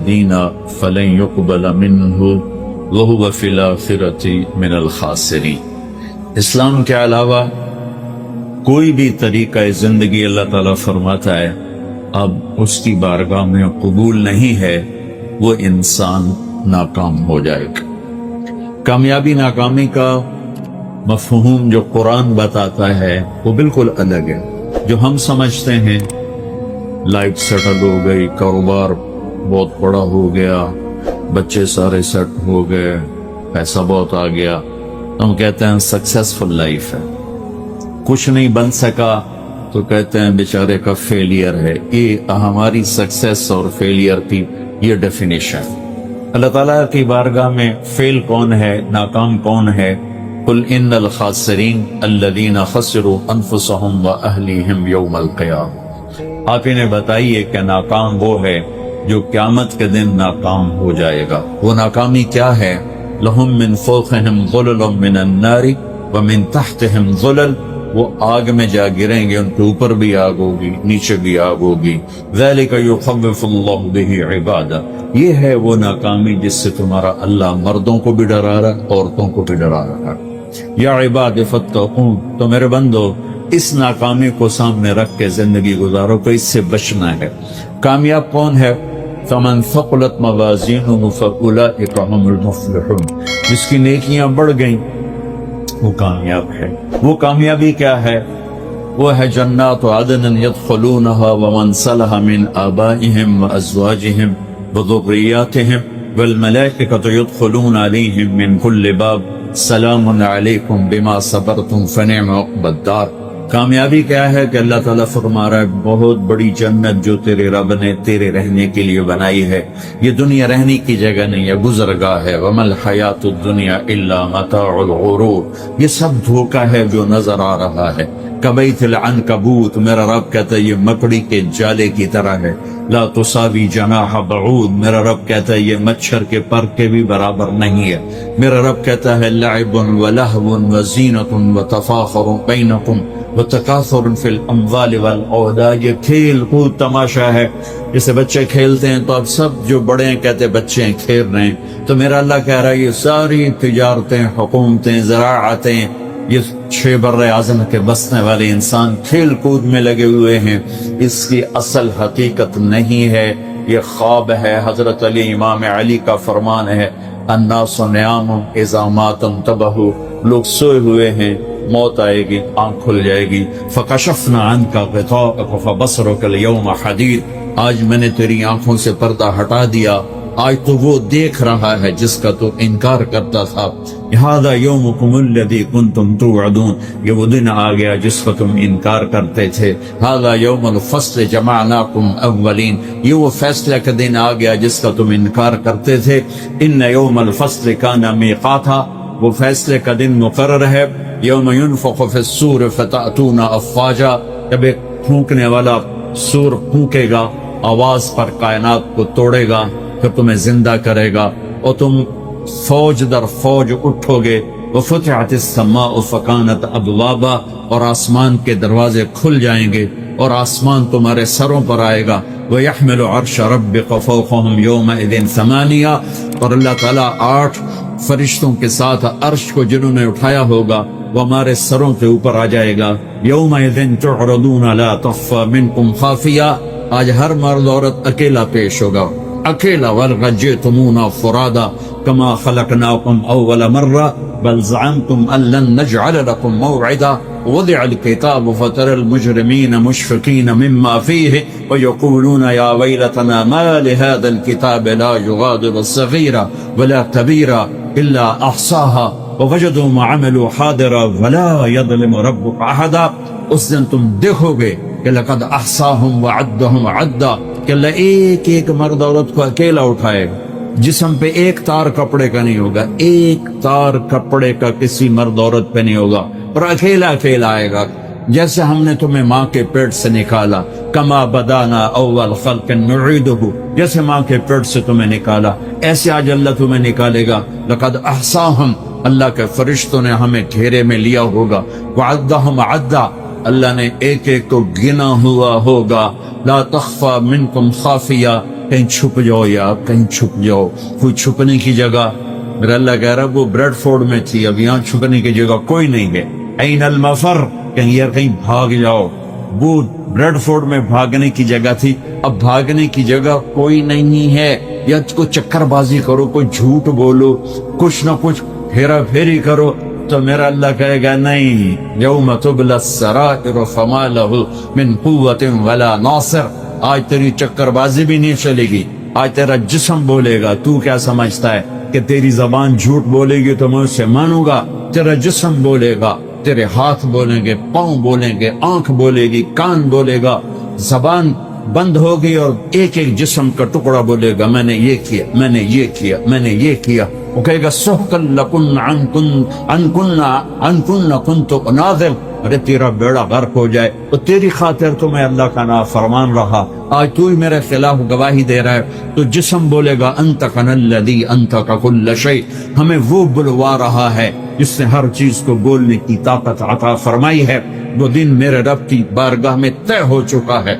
دینا فلن يقبل منه وهو في الآخرة من الخاسرین۔ اسلام کے علاوہ کوئی بھی طریقہ زندگی اللہ تعالیٰ فرماتا ہے اب اس کی بارگاہ میں قبول نہیں ہے، وہ انسان ناکام ہو جائے گا۔ کامیابی ناکامی کا مفہوم جو قرآن بتاتا ہے وہ بالکل الگ ہے۔ جو ہم سمجھتے ہیں لائف سیٹل ہو گئی، کاروبار بہت بڑا ہو گیا، بچے سارے سیٹ ہو گئے، پیسہ بہت آ گیا، ہم کہتے ہیں سکسیسفل لائف ہے۔ کچھ نہیں بن سکا تو کہتے ہیں بیچارے کا فیلئر ہے۔ یہ ہماری سکسیس اور فیلئر کی یہ ڈیفینیشن۔ اللہ تعالیٰ کی بارگاہ میں فیل کون ہے، ناکام کون ہے؟ قل ان الخاسرین الذین خسروا انفسهم واہلیہم یوم القیامہ۔ آپ انہیں بتائیے کہ ناکام وہ ہے جو قیامت کے دن ناکام ہو جائے گا۔ وہ ناکامی کیا ہے؟ لہم من فوقہم ظلل من النار ومن تحتہم ظلل، وہ آگ میں جا گریں گے، ان کے اوپر بھی آگ ہوگی، نیچے بھی آگ ہوگی۔ ذالک یخوف اللہ بہ عبادہ، یہ ہے وہ ناکامی جس سے تمہارا اللہ مردوں کو بھی ڈرا رہا ہے، عورتوں کو بھی ڈرا رہا ہے۔ یا عباد فاتقون، تو میرے بندو اس ناکامی کو سامنے رکھ کے زندگی گزارو کہ اس سے بچنا ہے۔ کامیاب کون ہے؟ فمن ثقلت موازینہ فاولئک هم المفلحون، جس کی نیکیاں بڑھ گئیں وہ کامیاب ہے۔ وہ کامیابی کیا ہے؟ وہ ہے جنات عدن یدخلونہا ومن صلح من آبائہم وازواجہم وذریاتہم والملائکۃ یدخلون علیہم من کل باب سلام علیکم بما صبرتم فنعم عقبی الدار۔ کامیابی کیا ہے کہ اللہ تعالیٰ فرما رہا ہے بہت بڑی جنت جو تیرے رب نے تیرے رہنے کے لیے بنائی ہے، یہ دنیا رہنے کی جگہ نہیں ہے، گزرگاہ ہے۔ وَمَا الْحَيَاةُ الدُّنْيَا إِلَّا مَتَاعُ الْغُرُورِ، یہ سب دھوکہ ہے جو نظر آ رہا ہے۔ کَبَيْتِ الْعَنْكَبُوتِ، میرا رب کہتا ہے یہ مکڑی کے جالے کی طرح ہے۔ لا تساوی جناح بعود، میرا رب کہتا ہے یہ مچھر کے پر کے بھی برابر نہیں ہے۔ میرا رب کہتا ہے لعب ولہو وزینۃ وتفاخر بینکم وتکاثر فی الاموال والاولاد، یہ کھیل کود تماشا ہے، جیسے بچے کھیلتے ہیں تو اب سب جو بڑے ہیں کہتے ہیں بچے ہیں کھیل رہے ہیں، تو میرا اللہ کہہ رہا ہے یہ ساری تجارتیں، حکومتیں، زراعتیں، یہ 6 بر اعظم کے بسنے والے انسان کھیل کود میں لگے ہوئے ہیں، اس کی اصل حقیقت نہیں ہے، یہ خواب ہے۔ حضرت علی امام علی کا فرمان ہے الناس نیام اذا مات انتبہوا، لوگ سوئے ہوئے ہیں، موت آئے گی، آنکھ کھل جائے گی۔ فکشفنا عنک غطاءک فبصرک اليوم حدید، آج میں نے تیری آنکھوں سے پردہ ہٹا دیا، آج تو وہ دیکھ رہا ہے جس کا تو انکار کرتا تھا۔ ھذا یومکم الذی کنتم توعدون، یہ وہ دن آ گیا جس کا تم انکار کرتے تھے۔ ھذا یوم الفصل جمعناکم اولین، یہ وہ فیصلہ کا دن آ گیا جس کا تم انکار کرتے تھے۔ ان یوم الفصل کان میقاتا، وہ فیصلے کا دن مقرر ہے۔ یوم ینفخ فی الصور فتأتون افواجا، جب ایک پھونکنے والا سور پھونکے گا، آواز پر کائنات کو توڑے گا، پھر تمہیں زندہ کرے گا اور تم فوج در فوج اٹھو گے۔ وفتحت السماء فکانت ابوابا، اور آسمان کے دروازے کھل جائیں گے اور آسمان تمہارے سروں پر آئے گا۔ وَيَحْمِلُ عَرْشَ رَبِّكَ فَوْقَهُمْ يَوْمَئِذٍ ثَمَانِيَةٌ، اور اللہ تعالیٰ 8 فرشتوں کے ساتھ عرش کو جنہوں نے اٹھایا ہوگا وہ ہمارے سروں کے اوپر آ جائے گا۔ يَوْمَئِذٍ تُعْرَضُونَ لَا تَخْفَى مِنْكُمْ خَافِيَةٌ، آج ہر مرد عورت اکیلا پیش ہوگا، اکیلا۔ وَلَقَدْ جِئْتُمُونَا فُرَادَىٰ كَمَا خَلَقْنَاكُمْ أَوَّلَ مَرَّةٍ بَلْ زَعَمْتُمْ أَن لَّن نَّجْعَلَ لَكُم مَّوْعِدًا وَوُضِعَ الْكِتَابُ فَتَرَى الْمُجْرِمِينَ مُشْفِقِينَ مِمَّا فِيهِ وَيَقُولُونَ يَا وَيْلَتَنَا مَا لِهَٰذَا الْكِتَابِ لَا يُغَادِرُ صَغِيرًا وَلَا كَبِيرًا إِلَّا أَحْصَاهَا وَوَجَدُوا مَا عَمِلُوا حَاضِرًا وَلَا يَظْلِمُ رَبُّكَ أَحَدًا۔ اس دن تم دیکھو گے کہ لقد احصاهم وعدهم عدا، کہ اللہ ایک ایک مرد عورت کو اکیلا اٹھائے گا، جسم پہ ایک تار کپڑے کا نہیں ہوگا، ایک تار کپڑے کا کسی مرد عورت پہ نہیں ہوگا، اور اکیلا اکیلا آئے گا۔ جیسے ہم نے تمہیں ماں کے پیٹ سے نکالا، کما بدانا اول خلق نعیدہ، جیسے ماں کے پیٹ سے تمہیں نکالا ایسے آج اللہ تمہیں نکالے گا۔ لقد احصاہم، اللہ کے فرشتوں نے ہمیں گھیرے میں لیا ہوگا، وعدہم عدا، اللہ نے ایک ایک کو گنا ہوا ہوگا۔ لا تخفى منکم خافیہ، کہیں چھپ جاؤ یا کہیں چھپ جاؤ، کوئی چھپنے کی جگہ. میرا اللہ کہہ رہا وہ بریڈ فورڈ میں تھی، اب یہاں چھپنے کی جگہ کوئی نہیں ہے. این المفر، کہیں یار کہیں بھاگ جاؤ. وہ بریڈ فورڈ میں بھاگنے کی جگہ تھی، اب بھاگنے کی جگہ کوئی نہیں ہے. یا کوئی چکر بازی کرو، کوئی جھوٹ بولو، کچھ نہ کچھ پھیرا پھیری کرو، تو میرا اللہ کہے گا نہیں. یوم تبلی السرائر فما لہ من قوت ولا ناصر. آج تیری چکر بازی بھی نہیں چلے گی، آج تیرا جسم بولے گا. تو کیا سمجھتا ہے کہ تیری زبان جھوٹ بولے گی تو میں اسے مانوں گا؟ تیرا جسم بولے گا، تیرے ہاتھ بولیں گے، پاؤں بولیں گے، آنکھ بولے گی، کان بولے گا. زبان بند ہوگی اور ایک ایک جسم کا ٹکڑا بولے گا میں نے یہ کیا، میں نے یہ کیا، میں نے یہ کیا. وہ کہے گا سحقا لکن عن کن کنت اناظر. ارے تیرا بیڑا غرق ہو جائے تو تیری خاطر تو میں اللہ کا نافرمان رہا، آج تو ہی میرے خلاف گواہی دے رہا ہے. تو جسم بولے گا انطقنا الذی انطق کل شیء. ہمیں وہ بلوا رہا ہے جس نے ہر چیز کو بولنے کی طاقت عطا فرمائی ہے. وہ دن میرے رب کی بارگاہ میں طے ہو چکا ہے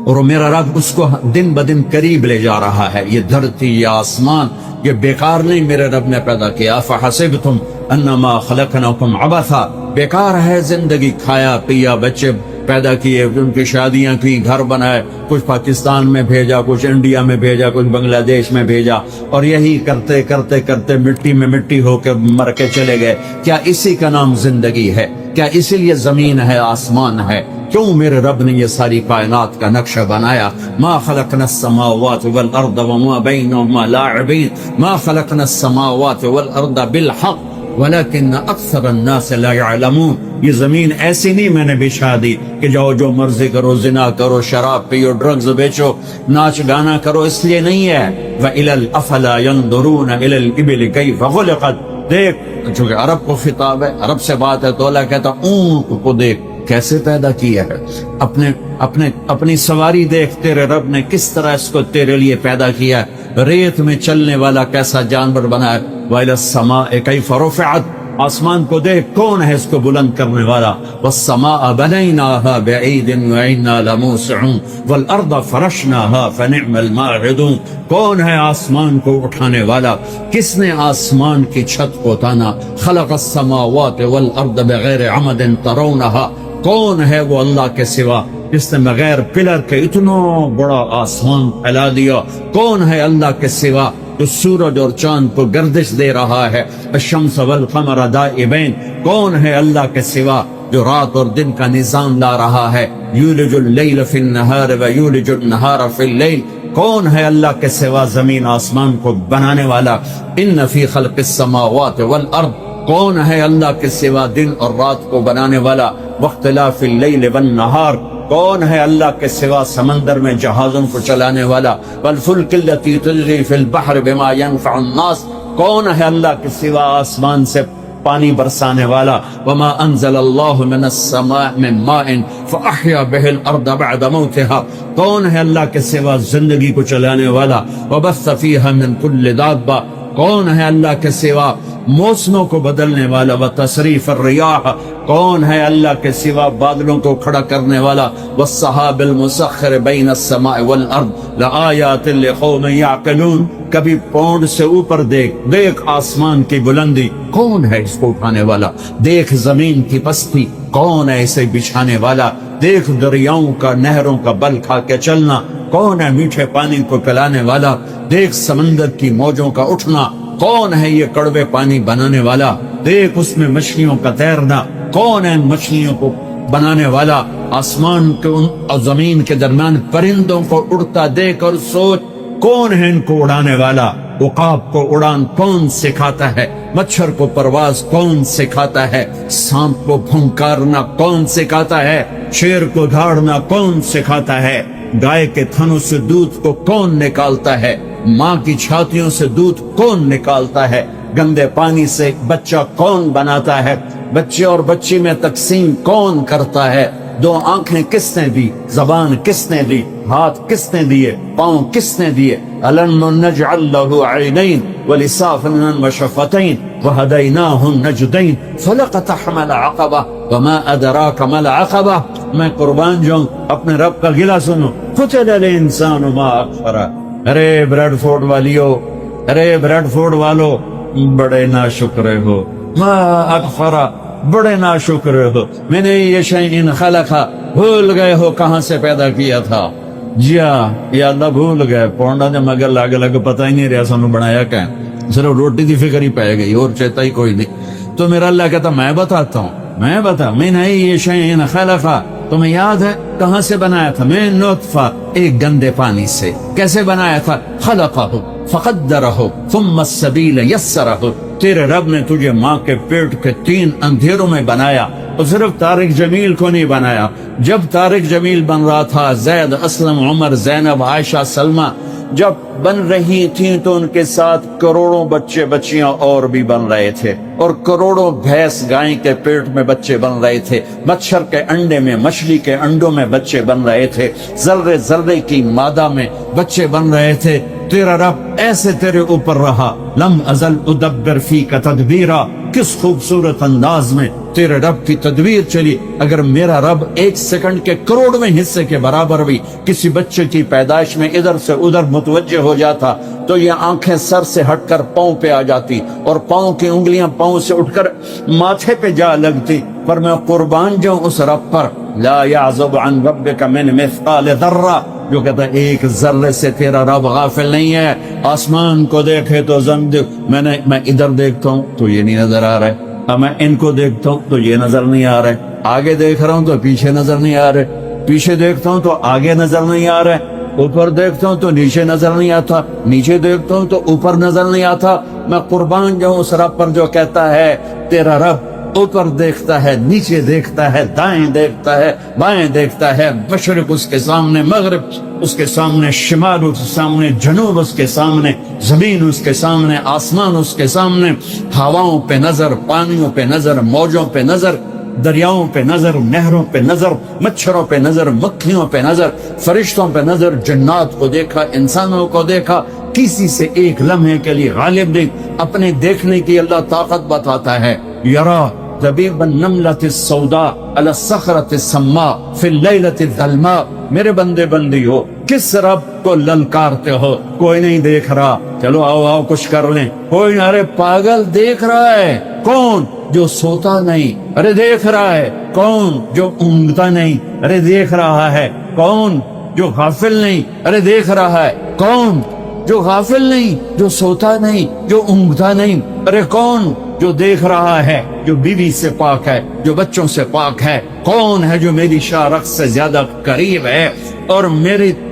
اور میرا رب اس کو دن بدن قریب لے جا رہا ہے. یہ دھرتی، یہ آسمان، یہ بیکار نہیں میرے رب نے پیدا کیا. فحسبتم انما خلقناکم عبثا. بیکار ہے زندگی، کھایا پیا، بچے پیدا کیے، ان کی شادیاں کی، گھر بنائے، کچھ پاکستان میں بھیجا، کچھ انڈیا میں بھیجا، کچھ بنگلہ دیش میں بھیجا، اور یہی کرتے کرتے کرتے مٹی میں مٹی ہو کے مر کے چلے گئے. کیا اسی کا نام زندگی ہے؟ کیا اسی لیے زمین ہے، آسمان ہے؟ کیوں میرے رب نے یہ ساری کائنات کا نقشہ بنایا؟ ما خلقنا السماوات والارض وما بینہما لاعبین. ما خلقنا السماوات والارض بالحق ولكن اکثر الناس لا يعلمون. یہ زمین ایسی نہیں میں نے بچھا دی کہ جاؤ جو مرضی کرو، زنا کرو، شراب پیو، ڈرگز بیچو، ناچ گانا کرو، اس لیے نہیں ہے. وَإِلَى الْأَفَلَا يَنْظُرُونَ إِلَى الْإِبِلِ كَيْفَ خُلِقَتْ. دیکھ، چونکہ عرب کو خطاب ہے، عرب سے بات ہے، تو اللہ کہتا اونٹ کو دیکھ کیسے پیدا کیا ہے. اپنی سواری دیکھ، تیرے رب نے کس طرح اس کو تیرے لیے پیدا کیا. ریت میں چلنے والا کیسا جانور بنا ہے. وَإِلَى السَّمَاءِ كَيْفَ رُفِعَتْ. آسمان کو دیکھ، کون ہے اس کو بلند کرنے والا. وَالسَّمَاءَ بَنَيْنَاهَا بِأَيْدٍ وَإِنَّا لَمُوسِعُونَ وَالْأَرْضَ فَرَشْنَاهَا فَنِعْمَ الْمَاهِدُونَ. کون ہے آسمان کو اٹھانے والا؟ کس نے آسمان کی چھت کو تانا؟ خلق السماوات والارض بغیر عمد ترونها. کون ہے وہ اللہ کے سوا جس نے بغیر پلر کے اتنا بڑا آسمان پھیلا دیا؟ کون ہے اللہ کے سوا جو سورج اور چاند کو گردش دے رہا ہے؟ الشمس والقمر دائبین. کون ہے اللہ کے سوا جو رات اور دن کا نظام لا رہا ہے؟ یولج اللیل فی النہار ویولج النہار فی اللیل. کون ہے اللہ کے سوا زمین آسمان کو بنانے والا؟ ان فی خلق السماوات والارض. کون ہے اللہ کے سوا دن اور رات کو بنانے والا؟ واختلاف اللیل والنہار. کون ہے اللہ کے سوا سمندر میں جہازوں کو چلانے والا؟ والفلک التي تجری فی البحر بما ينفع الناس. کون ہے اللہ کے سوا آسمان سے پانی برسانے والا؟ وما انزل اللہ من السماء من ماء فاحیا به الارض بعد موتها. کون ہے اللہ کے سوا زندگی کو چلانے والا؟ وبث فیها من کل دابہ. کون ہے اللہ کے سوا موسموں کو بدلنے والا؟ وتصریف الریاح. کون ہے اللہ کے سوا بادلوں کو کھڑا کرنے والا؟ والسحاب المسخر بین السماء والارض لآیات لقوم یعقلون. کبھی پونڈ سے اوپر دیکھ آسمان کی بلندی، کون ہے اس کو اٹھانے والا؟ دیکھ زمین کی پستی، کون ہے اسے بچھانے والا؟ دیکھ دریاؤں کا، نہروں کا بل کھا کے چلنا، کون ہے میٹھے پانی کو پلانے والا؟ دیکھ سمندر کی موجوں کا اٹھنا، کون ہے یہ کڑوے پانی بنانے والا؟ دیکھ اس میں مچھلیوں کا تیرنا، کون ہے مچھلیوں کو بنانے والا؟ آسمان کے اور زمین کے درمیان پرندوں کو اڑتا دیکھ اور سوچ، کون ہے ان کو اڑانے والا؟ عقاب کو اڑان کون سکھاتا ہے؟ مچھر کو پرواز کون سکھاتا ہے؟ سانپ کو پھنکارنا کون سکھاتا ہے؟ شیر کو دھاڑنا کون سکھاتا ہے؟ گائے کے تھنوں سے دودھ کو کون نکالتا ہے؟ ماں کی چھاتیوں سے دودھ کون نکالتا ہے؟ گندے پانی سے بچہ کون بناتا ہے؟ بچے اور بچی میں تقسیم کون کرتا ہے؟ دو آنکھیں کس نے دی، زبان کس نے دی، ہاتھ کس نے دیے، پاؤں کس نے دیے؟ أَلَمْ نَجْعَلْ لَهُ عَيْنَيْنِ وَلِسَانًا وَشَفَتَيْنِ وَهَدَيْنَاهُ النَّجْدَيْنِ فَلَاقْتَحَمَ الْعَقَبَةَ وَمَا أَدْرَاكَ مَا الْعَقَبَةُ۔ میں قربان جاؤں، اپنے رب کا گلہ سنو۔ قُتِلَ الْإِنسَانُ مَا أَكْفَرَهُ۔ ارے بریڈ فورڈ والیو، ارے بریڈ فورڈ والو، بڑے ناشکرے ہو۔ ما اکفرا، بڑے ناشکرے ہو۔ میں نے یہ شیئن خلقا، بھول گئے ہو کہاں سے پیدا کیا تھا۔ جیا یا اللہ بھول گئے، پونڈا نے مگر لگ لگ پتہ ہی نہیں رہا سانو بنایا کہ صرف روٹی دی فکر ہی پہ گئی اور چیتا ہی کوئی نہیں۔ تو میرا اللہ کہتا میں بتاتا ہوں، میں بتا، میں نے یہ شیئن خلقا، تمہیں یاد ہے کہاں سے بنایا تھا؟ میں نطفہ، ایک گندے پانی سے۔ کیسے بنایا تھا؟ خلقہ فقدرہ ثم السبیل یسرہ۔ تیرے رب نے تجھے ماں کے پیٹ کے 3 اندھیروں میں بنایا، اور صرف طارق جمیل کو نہیں بنایا۔ جب طارق جمیل بن رہا تھا، زید، اسلم، عمر، زینب، عائشہ، سلمہ جب بن رہی تھیں تو ان کے ساتھ کروڑوں بچے بچیاں اور بھی بن رہے تھے، اور کروڑوں بھینس گائیں کے پیٹ میں بچے بن رہے تھے، مچھر کے انڈے میں، مچھلی کے انڈوں میں بچے بن رہے تھے، ذرے ذرے کی مادہ میں بچے بن رہے تھے۔ تیرا رب ایسے تیرے اوپر رہا، لم ازل ادبر فیک تدبیرا، کس خوبصورت انداز میں تیرے رب کی تدبیر چلی۔ اگر میرا رب 1 سیکنڈ کے کروڑویں حصے کے برابر بھی کسی بچے کی پیدائش میں ادھر سے ادھر متوجہ ہو جاتا تو یہ آنکھیں سر سے ہٹ کر پاؤں پہ آ جاتی، اور پاؤں کی انگلیاں پاؤں سے اٹھ کر ماتھے پہ جا لگتی۔ پر میں قربان جاؤں اس رب پر، لا يعزب عن ربك من مثقال ذرہ، جو کہتا ہے 1 ذرے سے تیرا رب غافل نہیں ہے۔ آسمان کو دیکھے تو میں ادھر دیکھتا ہوں تو یہ نہیں نظر آ رہا ہے، اب میں ان کو دیکھتا ہوں تو یہ نظر نہیں آ رہا ہے، آگے دیکھ رہا ہوں تو پیچھے نظر نہیں آ رہے، پیچھے دیکھتا ہوں تو آگے نظر نہیں آ رہا ہے، اوپر دیکھتا ہوں تو نیچے نظر نہیں آتا، نیچے دیکھتا ہوں تو اوپر نظر نہیں آتا۔ میں قربان جاؤں اس رب پر جو کہتا ہے تیرا رب اوپر دیکھتا ہے، نیچے دیکھتا ہے، دائیں دیکھتا ہے، بائیں دیکھتا ہے، مشرق اس کے سامنے، مغرب اس کے سامنے، شمال اس کے سامنے، جنوب اس کے سامنے، زمین اس کے سامنے، آسمان اس کے سامنے، ہواؤں پہ نظر، پانیوں پہ نظر، موجوں پہ نظر، دریاؤں پہ نظر، نہروں پہ نظر، مچھروں پہ نظر، مکھیوں پہ نظر، فرشتوں پہ نظر، جنات کو دیکھا، انسانوں کو دیکھا، کسی سے ایک لمحے کے لیے غالب نہیں۔ اپنے دیکھنے کی اللہ طاقت بتاتا ہے، یرا دبیب النملۃ السوداء علی الصخرۃ السماء فی اللیلۃ الظلماء۔ میرے بندے بندی ہو، کس رب کو للکارتے ہو؟ کوئی نہیں دیکھ رہا، چلو آؤ آؤ کچھ کر لیں، کوئی نہ، ارے پاگل دیکھ رہا ہے۔ کون؟ جو سوتا نہیں، ارے دیکھ رہا ہے۔ کون؟ جو اونگتا نہیں، ارے دیکھ رہا ہے۔ کون؟ جو غافل نہیں، ارے دیکھ رہا ہے۔ کون؟ جو غافل نہیں، جو سوتا نہیں، جو اونگتا نہیں، ارے کون؟ جو دیکھ رہا ہے، جو بیوی سے پاک ہے، جو بچوں سے پاک ہے۔ کون ہے جو میری شارخ سے زیادہ قریب ہے؟ اور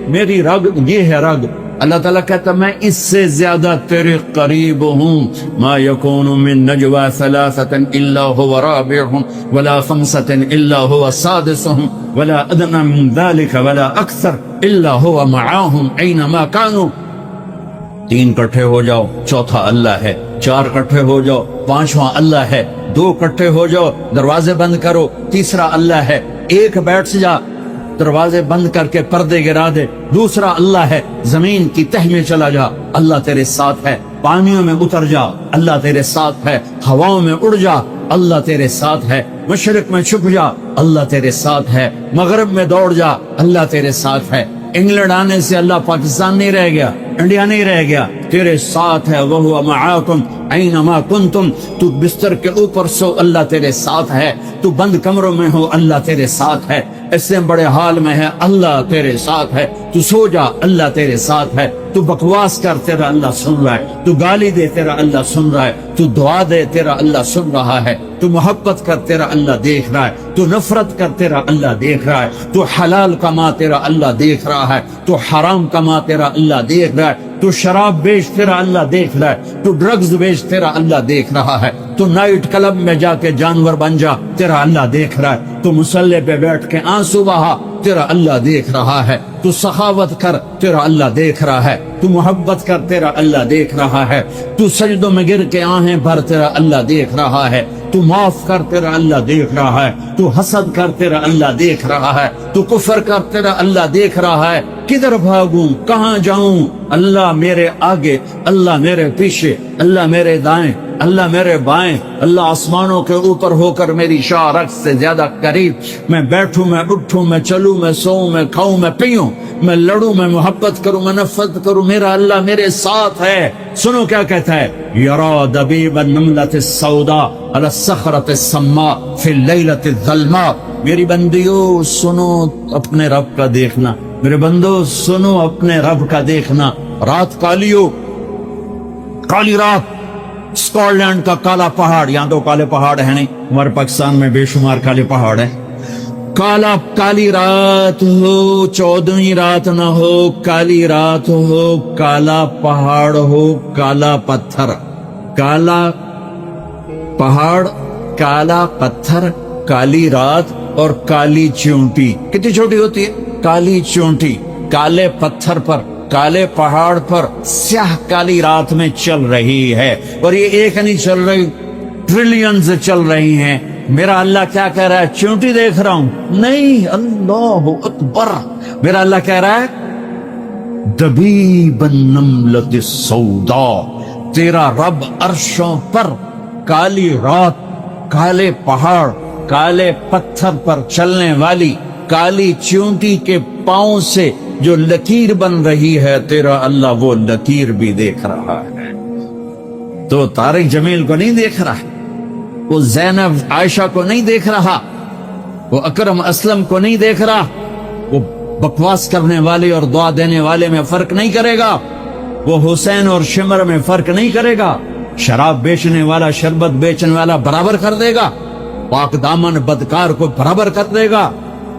میری رگ یہ ہے رگ۔ اللہ تعالیٰ کہتا میں اس سے زیادہ تیرے قریب ہوں۔ ما یکون من نجوى ثلاثة الا هو رابعهم ولا خمسة الا هو سادسهم ولا ادنى من ذلك ولا اکثر الا هو معاهم اينما كانوا۔ 3 کٹھے ہو جاؤ، چوتھا اللہ ہے۔ 4 کٹھے ہو جاؤ، 5واں اللہ ہے۔ 2 کٹھے ہو جاؤ، دروازے بند کرو، تیسرا اللہ ہے۔ 1 بیٹھ جا، دروازے بند کر کے پردے گرا دے، دوسرا اللہ ہے۔ زمین کی تہ میں چلا جا، اللہ تیرے ساتھ ہے۔ پانیوں میں اتر جا، اللہ تیرے ساتھ ہے۔ ہواؤں میں اڑ جا، اللہ تیرے ساتھ ہے۔ مشرق میں چھپ جا، اللہ تیرے ساتھ ہے۔ مغرب میں دوڑ جا، اللہ تیرے ساتھ ہے۔ انگلینڈ آنے سے اللہ پاکستان نہیں رہ گیا، انڈیا نہیں رہ گیا، تیرے ساتھ ہے۔ وَهُوَ مَعَاكُمْ أَيْنَمَا كُنْتُمْ۔ تو بستر کے اوپر سو، اللہ تیرے ساتھ ہے۔ تو بند کمروں میں ہو، اللہ تیرے ساتھ ہے۔ اس سے بڑے حال میں ہے، اللہ تیرے ساتھ ہے۔ تو سو جا، اللہ تیرے ساتھ ہے۔ تو بکواس کر، تیرا اللہ سن رہا ہے۔ تو گالی دے، تیرا اللہ سن رہا ہے۔ تو دعا دے، تیرا اللہ سن رہا ہے۔ تو محبت کر، تیرا اللہ دیکھ رہا ہے۔ تو نفرت کر، تیرا اللہ دیکھ رہا ہے۔ تو حلال کما، تیرا اللہ دیکھ رہا ہے۔ تو حرام کما، تیرا اللہ دیکھ رہا ہے۔ تو شراب بیچ، تیرا اللہ دیکھ رہا ہے۔ تو ڈرگز بیچ، تیرا اللہ دیکھ رہا ہے۔ تو نائٹ کلب میں جا کے جانور بن جا، تیرا اللہ دیکھ رہا ہے۔ تو مصلی پہ بیٹھ کے آنسو بہا، تیرا اللہ دیکھ رہا ہے۔ تو سخاوت کر، تیرا اللہ دیکھ رہا ہے۔ تو محبت کر، تیرا اللہ دیکھ رہا ہے۔ تو سجدوں میں گر کے آہیں بھر، تیرا اللہ دیکھ رہا ہے۔ تو معاف کر، تیرا اللہ دیکھ رہا ہے۔ تو حسد کر، تیرا اللہ دیکھ رہا ہے۔ تو کفر کر، تیرا اللہ دیکھ رہا ہے۔ کدھر بھاگوں، کہاں جاؤں؟ اللہ میرے آگے، اللہ میرے پیچھے، اللہ میرے دائیں، اللہ میرے بائیں، اللہ آسمانوں کے اوپر ہو کر میری شاہ رخ سے زیادہ قریب۔ میں بیٹھوں، میں اٹھوں، میں چلوں، میں سوؤں، میں کھاؤں، میں پیوں، میں لڑوں، میں محبت کروں، میں نفرت کروں، میرا اللہ میرے ساتھ ہے۔ سنو کیا کہتا ہے، یرا دبیب النملۃ السوداء علی الصخرۃ السماء فی اللیلۃ الظلماء۔ میری بندیوں سنو اپنے رب کا دیکھنا، میرے بندو سنو اپنے رب کا دیکھنا۔ رات کالیو، کالی رات، اسکاٹ لینڈ کا کالا پہاڑ، یہاں تو کالے پہاڑ ہیں نہیں، ہمارے پاکستان میں بے شمار کالے پہاڑ ہیں۔ کالی رات ہو، 14ویں رات نہ ہو، کالی رات ہو، کالا پہاڑ ہو، کالا پتھر، کالا پہاڑ، کالا پتھر، کالی رات اور کالی چونٹی۔ کتنی چھوٹی ہوتی ہے؟ کالی چونٹی، کالے پتھر پر، کالے پہاڑ پر، سیاہ کالی رات میں چل رہی ہے۔ اور یہ ایک نہیں چل رہی، ٹریلینز چل رہی ہیں۔ میرا اللہ کیا کہہ رہا ہے؟ چونٹی دیکھ رہا ہوں؟ نہیں، اللہ اکبر۔ میرا اللہ کہہ رہا ہے دبیب النملۃ السوداء، تیرا رب عرشوں پر کالی رات، کالے پہاڑ، کالے پتھر پر چلنے والی کالی چونٹی کے پاؤں سے جو لکیر بن رہی ہے، تیرا اللہ وہ لکیر بھی دیکھ رہا ہے۔ تو طارق جمیل کو نہیں دیکھ رہا، وہ زینب عائشہ کو نہیں دیکھ رہا، وہ اکرم اسلم کو نہیں دیکھ رہا، وہ بکواس کرنے والے اور دعا دینے والے میں فرق نہیں کرے گا، وہ حسین اور شمر میں فرق نہیں کرے گا، شراب بیچنے والا شربت بیچنے والا برابر کر دے گا، پاک دامن بدکار کو برابر کر دے گا،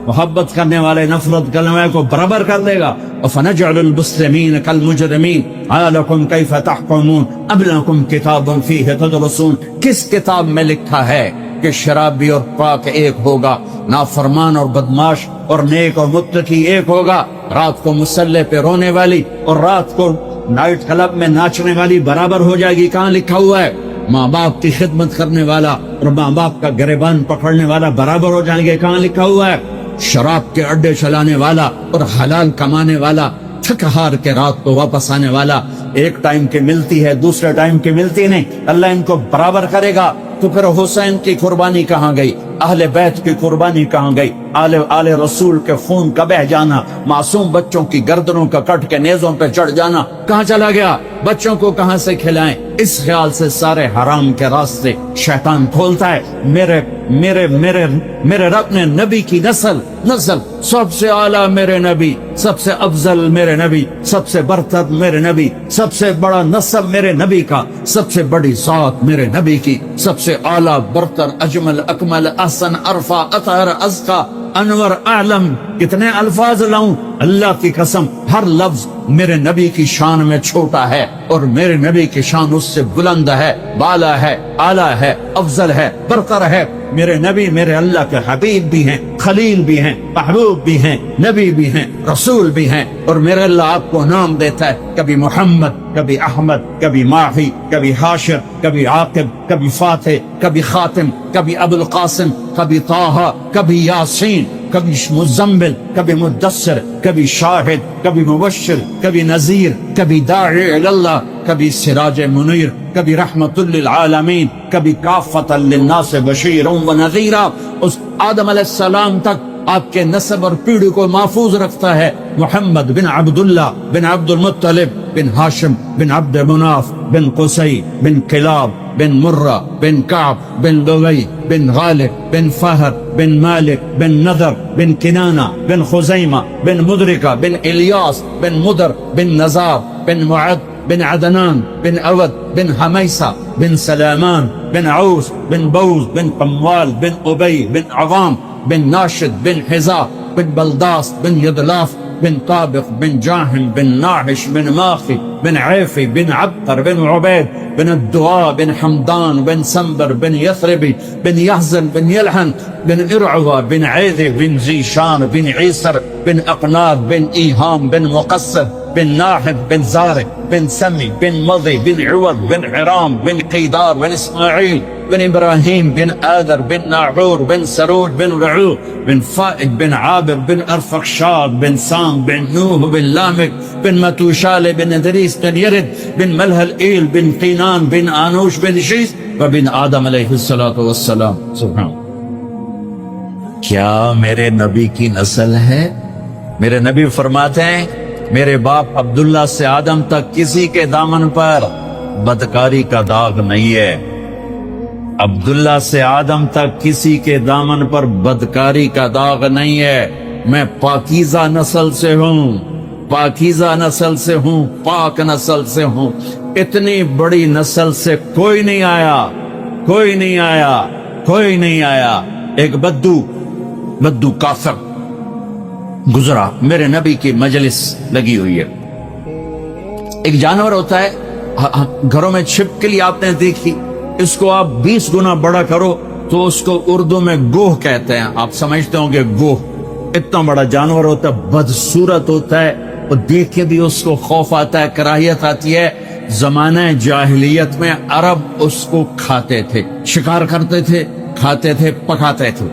محبت کرنے والے نفرت کرنے والے کو برابر کر دے گا۔ وَفَنَجْعَلُ الْمُسْلِمِينَ كَالْمُجْرِمِينَ مَا لَكُمْ كَيْفَ تَحْكُمُونَ أَمْ لَكُمْ كِتَابٌ فِيهِ تَدْرُسُونَ۔ کس کتاب میں لکھا ہے کہ شرابی اور پاک ایک ہوگا، نافرمان اور بدماش اور نیک اور متقی ایک ہوگا، رات کو مصلی پہ رونے والی اور رات کو نائٹ کلب میں ناچنے والی برابر ہو جائے گی؟ کہاں لکھا ہوا ہے؟ ماں باپ کی خدمت کرنے والا اور ماں باپ کا گریبان پکڑنے والا برابر ہو جائیں گے؟ کہاں لکھا ہوا ہے؟ شراب کے اڈے چلانے والا اور حلال کمانے والا، تھک ہار کے رات کو واپس آنے والا، ایک ٹائم کی ملتی ہے دوسرے ٹائم کی ملتی نہیں، اللہ ان کو برابر کرے گا۔ تو پھر حسین کی قربانی کہاں گئی؟ اہل بیت کی قربانی کہاں گئی؟ آل رسول کے خون کا بہ جانا، معصوم بچوں کی گردنوں کا کٹ کے نیزوں پہ چڑھ جانا کہاں چلا گیا؟ بچوں کو کہاں سے کھلائیں؟ اس خیال سے سارے حرام کے راستے شیطان کھولتا ہے۔ میرے رب نے نبی کی نسل سب سے اعلیٰ میرے نبی، سب سے افضل میرے نبی، سب سے برتر میرے نبی، سب سے بڑا نسب میرے نبی کا، سب سے بڑی ذات میرے نبی کی، سب سے اعلیٰ برتر اجمل اکمل احسن ارفع اطہر ازکا انور اعلم۔ کتنے الفاظ لاؤں؟ اللہ کی قسم ہر لفظ میرے نبی کی شان میں چھوٹا ہے اور میرے نبی کی شان اس سے بلند ہے، بالا ہے، اعلیٰ ہے، افضل ہے، برتر ہے۔ میرے نبی میرے اللہ کے حبیب بھی ہیں، خلیل بھی ہیں، محبوب بھی ہیں، نبی بھی ہیں، رسول بھی ہیں، اور میرے اللہ آپ کو نام دیتا ہے، کبھی محمد، کبھی احمد، کبھی ماہی، کبھی حاشر، کبھی عاقب، کبھی فاتح، کبھی خاتم، کبھی ابو القاسم، کبھی طٰہٰ، کبھی یاسین، کبھی مزمل، کبھی مدثر، کبھی شاہد، کبھی مبشر، کبھی نذیر، کبھی داعی اللہ، کبھی سراج منیر، کبھی رحمت للعالمین، کبھی کافۃ للناس بشیر و نذیرا۔ اس آدم علیہ السلام تک آپ کے نسب اور پیڑھی کو محفوظ رکھتا ہے۔ محمد بن عبداللہ بن عبد المطلب بن ہاشم بن عبد مناف بن قصی بن کلاب بن مرہ بن کعب بن لؤی بن غالب بن فہر بن مالک بن نضر بن کنانہ بن خزیمہ بن مدرکہ بن الیاس بن مدر بن نزار بن معد بن عدنان بن عود بن حمیسہ بن سلامان بن عوس بن بوز بن قموال بن ابی بن عوام بن ناشد بن حذاء بن بلداس بن یدلاف بن طابق بن جاهم بن ناحش بن ماخي بن عيفي بن عبقر بن عبيد بن الدواء بن حمدان بن سنبر بن يثربي بن يحزن بن يلحن بن إرعوى بن عيذي بن زيشان بن عيسر بن أقناب بن إيهام بن مقصر بن ناحب بن زارق بن سمي بن مضي بن عوض بن عرام بن قيدار بن إسماعيل بن إبراهيم بن آذر بن ناعور بن سرود بن رعو بن فائد بن عابر بن أرفخشاد بن سام بن نوح بن لامك بن متوشال بن إدريس بن يرد بن ملهل إيل بن قينان بن آنوش بن شيس وبن آدم علیہ الصلاۃ والسلام. سبحان. کیا میرے نبی کی نسل ہے؟ میرے نبی فرماتے ہیں میرے باپ عبداللہ سے آدم تک کسی کے دامن پر بدکاری کا داغ نہیں ہے. عبداللہ سے آدم تک کسی کے دامن پر بدکاری کا داغ نہیں ہے. میں پاکیزہ نسل سے ہوں، پاکیزہ نسل سے ہوں، پاک نسل سے ہوں. اتنی بڑی نسل سے کوئی نہیں آیا، کوئی نہیں آیا، کوئی نہیں آیا. ایک بدو کافر گزرا، میرے نبی کی مجلس لگی ہوئی ہے. ایک جانور ہوتا ہے گھروں میں چھپکلی، آپ نے دیکھی، اس کو آپ 20 گنا بڑا کرو تو اس کو اردو میں گوہ کہتے ہیں. آپ سمجھتے ہوں گے گوہ. اتنا بڑا جانور ہوتا ہے، بدصورت ہوتا ہے، اور دیکھ کے بھی اس کو خوف آتا ہے، کراہیت آتی ہے. زمانہ جاہلیت میں عرب اس کو کھاتے تھے، شکار کرتے تھے، کھاتے تھے، پکاتے تھے.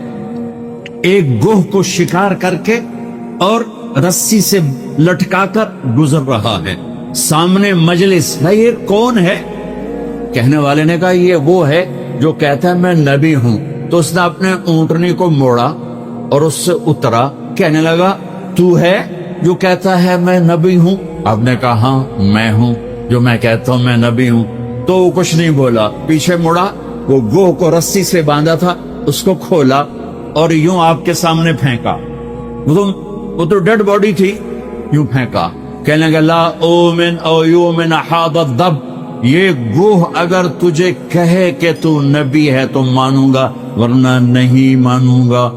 ایک گوہ کو شکار کر کے اور رسی سے لٹکا کر گزر رہا ہے. سامنے مجلس ہے، یہ کون ہے؟ کہنے والے نے کہا یہ وہ ہے جو کہتا ہے میں نبی ہوں. تو اس نے اپنے اونٹنی کو موڑا اور اس سے اترا. کہنے لگا تو ہے جو کہتا ہے میں نبی ہوں؟ آپ نے کہا ہاں میں ہوں جو میں کہتا ہوں میں نبی ہوں. تو وہ کچھ نہیں بولا، پیچھے مڑا، وہ گوہ کو رسی سے باندھا تھا اس کو کھولا اور یوں آپ کے سامنے پھینکا. وہ تو ڈیڈ باڈی تھی، یوں پھینکا. کہنے لگا لا اومن او یومن حاض الدب، یہ گوہ اگر تجھے کہے کہ تو نبی ہے تو مانوں گا ورنہ نہیں مانوں گا.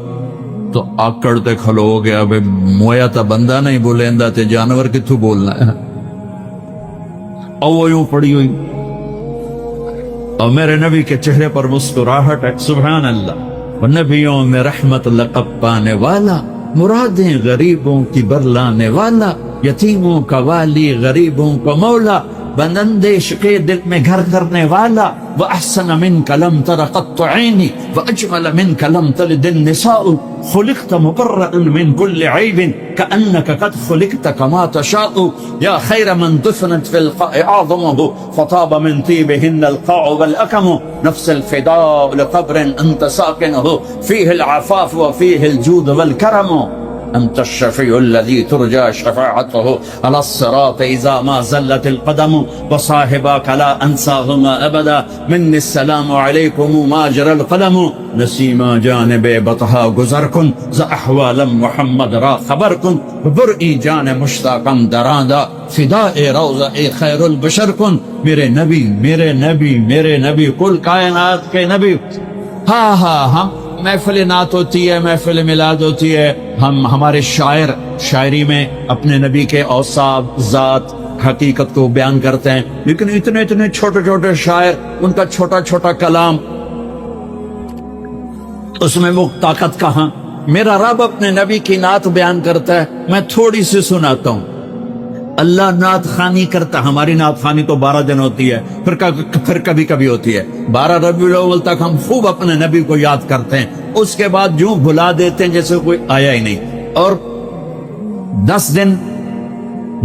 تو آکڑ تے کھلو ہو گیا. بے مویا تا بندہ نہیں بولیندا تے جانور کتھوں بولنا ہے. اور وہ یوں پڑی ہوئی اور میرے نبی کے چہرے پر مسکراہٹ ہے. سبحان اللہ. نبیوں میں رحمت لقب پانے والا، مرادیں غریبوں کی برلانے والا، یتیموں کا والی، غریبوں کا مولا، بندندیش کے دل میں گھر کرنے والا. وَأَحْسَنَ مِنْكَ لَمْ تَرَ قَطُّ عَيْنِي وَأَجْمَلَ مِنْكَ لَمْ تَلِدِ النِّسَاءُ خُلِقْتَ مُبَرَّأً مِنْ كُلِّ عَيْبٍ كَأَنَّكَ قَدْ خُلِقْتَ كَمَا تَشَاءُ يَا خَيْرَ مَنْ دُفِنَتْ فِي الْقَاعِ أَعْظَمُهُ فَطَابَ مِنْ طِيبِهِنَّ الْقَاعُ وَالْأَكَمُ نَفْسَ الْفِدَاءُ لِقَبْرٍ أَنْتَ سَاكِنُهُ فِيهِ الْعَفَافُ وَفِيهِ الْجُودُ وَالْكَرَمُ أنت الشفيع الذي ترجى شفاعته على الصراط إذا ما زلت القدم وصاحبك لا أنساهما أبدا مني السلام عليكم ما جرى القلم نسيما جانب بطها گزركن ز أحوال محمد را خبركن برئي جان مشتاقا درادا فداء روضة خير البشر کن. میرے نبی میرے نبی میرے نبی کل کائنات کے نبی. ہاں ہاں ہاں محفل نعت ہوتی ہے، محفل میلاد ہوتی ہے، ہمارے شاعر شاعری میں اپنے نبی کے اوصاف، ذات، حقیقت کو بیان کرتے ہیں. لیکن اتنے چھوٹے چھوٹے شاعر، ان کا چھوٹا چھوٹا کلام، اس میں وہ طاقت کہاں. میرا رب اپنے نبی کی نعت بیان کرتا ہے، میں تھوڑی سی سناتا ہوں. اللہ نعت خوانی کرتا. ہماری نعت خوانی تو 12 دن ہوتی ہے، پھر کبھی کبھی ہوتی ہے. 12 ربیع الاول تک ہم خوب اپنے نبی کو یاد کرتے ہیں، اس کے بعد یوں بھلا دیتے ہیں جیسے کوئی آیا ہی نہیں. اور 10 دن